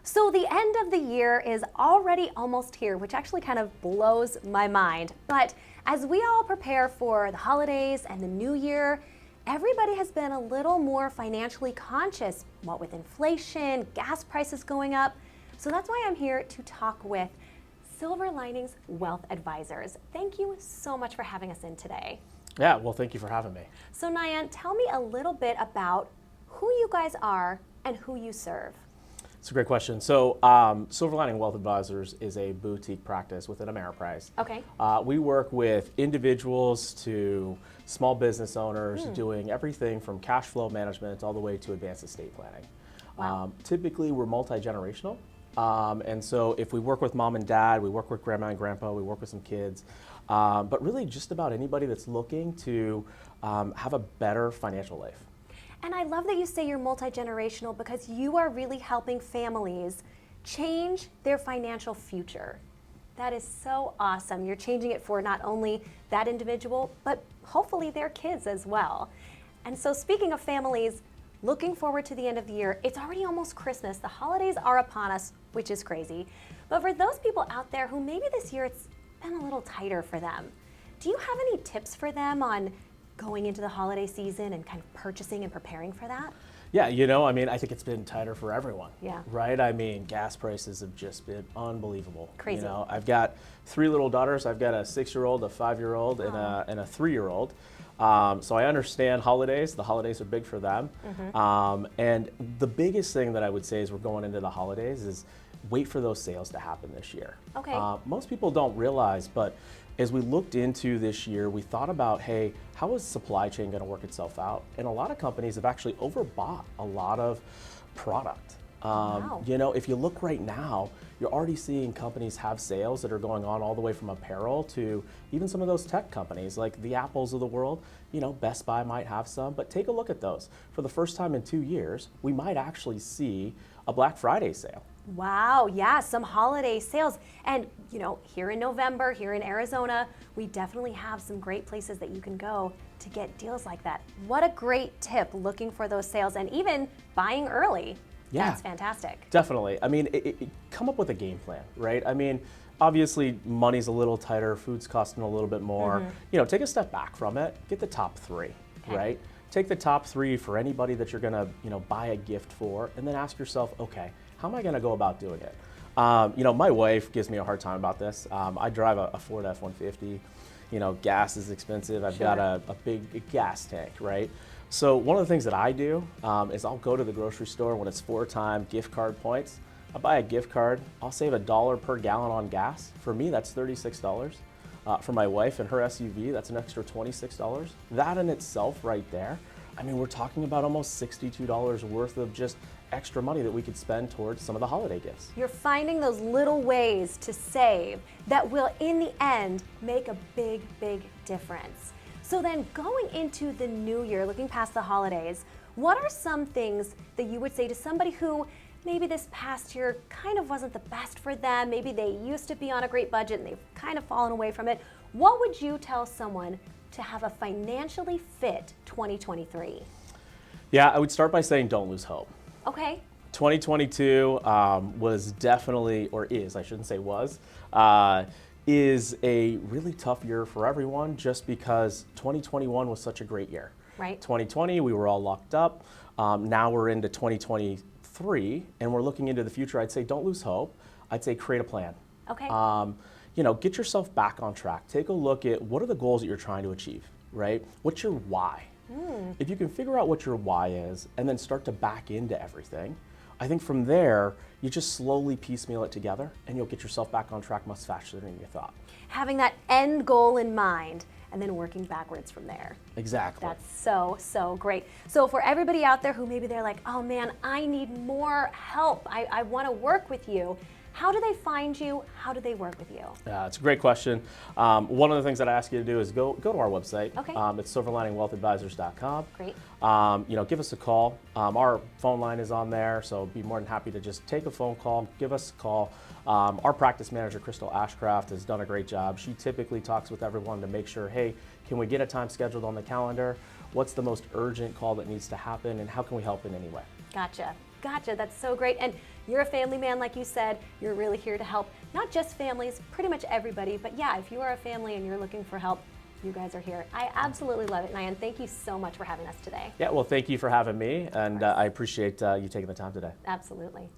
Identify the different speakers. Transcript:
Speaker 1: So the end of the year is already almost here, which actually kind of blows my mind. But as we all prepare for the holidays and the new year, everybody has been a little more financially conscious, what with inflation, gas prices going up. So that's why I'm here to talk with Silver Linings Wealth Advisors. Thank you so much for having us in today.
Speaker 2: Yeah, well, thank you for having me.
Speaker 1: So Nayan, tell me a little bit about who you guys are and who you serve.
Speaker 2: It's a great question. So Silver Lining Wealth Advisors is a boutique practice within Ameriprise.
Speaker 1: Okay.
Speaker 2: We work with individuals to small business owners doing everything from cash flow management all the way to advanced estate planning.
Speaker 1: Wow.
Speaker 2: Typically, we're multi-generational. And so if we work with mom and dad, we work with grandma and grandpa, we work with some kids, but really just about anybody that's looking to have a better financial life.
Speaker 1: And I love that you say you're multi-generational because you are really helping families change their financial future. That is so awesome. You're changing it for not only that individual, but hopefully their kids as well. And so speaking of families, looking forward to the end of the year, it's already almost Christmas. The holidays are upon us, which is crazy. But for those people out there who maybe this year it's been a little tighter for them, do you have any tips for them on going into the holiday season and kind of purchasing and preparing for that?
Speaker 2: Yeah, I think it's been tighter for everyone.
Speaker 1: Yeah.
Speaker 2: Right? I mean, gas prices have just been unbelievable.
Speaker 1: Crazy.
Speaker 2: I've got 3 little daughters. I've got a 6-year-old, a 5-year-old, and a 3-year-old. So I understand holidays. The holidays are big for them. And the biggest thing that I would say as we're going into the holidays is wait for those sales to happen this year.
Speaker 1: Okay.
Speaker 2: Most people don't realize, but as we looked into this year, we thought about, hey, how is supply chain going to work itself out? And a lot of companies have actually overbought a lot of product.
Speaker 1: Wow.
Speaker 2: If you look right now, you're already seeing companies have sales that are going on all the way from apparel to even some of those tech companies like the Apples of the world. Best Buy might have some, but take a look at those. For the first time in 2 years, we might actually see a Black Friday sale.
Speaker 1: Wow, yeah, some holiday sales. And, here in November, here in Arizona, we definitely have some great places that you can go to get deals like that. What a great tip, looking for those sales and even buying early.
Speaker 2: Yeah.
Speaker 1: That's fantastic.
Speaker 2: Definitely. I mean, come up with a game plan, right? I mean, obviously money's a little tighter, food's costing a little bit more. Take a step back from it, get the top 3, right? Take the top 3 for anybody that you're gonna, buy a gift for, and then ask yourself, okay, how am I gonna go about doing it? My wife gives me a hard time about this. I drive a Ford F-150. Gas is expensive. I've got a big gas tank, right? So one of the things that I do is I'll go to the grocery store when it's 4-time gift card points. I buy a gift card. I'll save $1 per gallon on gas. For me, that's $36. For my wife and her SUV, that's an extra $26. That in itself right there, I mean, we're talking about almost $62 worth of just extra money that we could spend towards some of the holiday gifts.
Speaker 1: You're finding those little ways to save that will, in the end, make a big, big difference. So then going into the new year, looking past the holidays, what are some things that you would say to somebody who maybe this past year kind of wasn't the best for them, maybe they used to be on a great budget and they've kind of fallen away from it? What would you tell someone to have a financially fit 2023?
Speaker 2: Yeah, I would start by saying don't lose hope.
Speaker 1: Okay.
Speaker 2: 2022 was definitely, or is, I shouldn't say was, is a really tough year for everyone just because 2021 was such a great year.
Speaker 1: Right.
Speaker 2: 2020, we were all locked up. Now we're into 2023 and we're looking into the future. I'd say don't lose hope. I'd say create a plan.
Speaker 1: Okay.
Speaker 2: Get yourself back on track. Take a look at what are the goals that you're trying to achieve, right? What's your why? If you can figure out what your why is and then start to back into everything, I think from there, you just slowly piecemeal it together and you'll get yourself back on track much faster than you thought.
Speaker 1: Having that end goal in mind and then working backwards from there.
Speaker 2: Exactly.
Speaker 1: That's so, so great. So for everybody out there who maybe they're like, oh man, I need more help. I want to work with you. How do they find you? How do they work with you?
Speaker 2: It's a great question. One of the things that I ask you to do is go to our website.
Speaker 1: Okay.
Speaker 2: It's silverliningwealthadvisors.com.
Speaker 1: Great.
Speaker 2: Give us a call. Our phone line is on there, so be more than happy to just take a phone call, give us a call. Our practice manager, Crystal Ashcraft, has done a great job. She typically talks with everyone to make sure, hey, can we get a time scheduled on the calendar? What's the most urgent call that needs to happen, and how can we help in any way?
Speaker 1: Gotcha. Gotcha. That's so great. And You're a family man, like you said. You're really here to help not just families, pretty much everybody. But yeah, if you are a family and you're looking for help, you guys are here. I absolutely love it. Nayan, thank you so much for having us today.
Speaker 2: Yeah, well, thank you for having me, and I appreciate you taking the time today.
Speaker 1: Absolutely.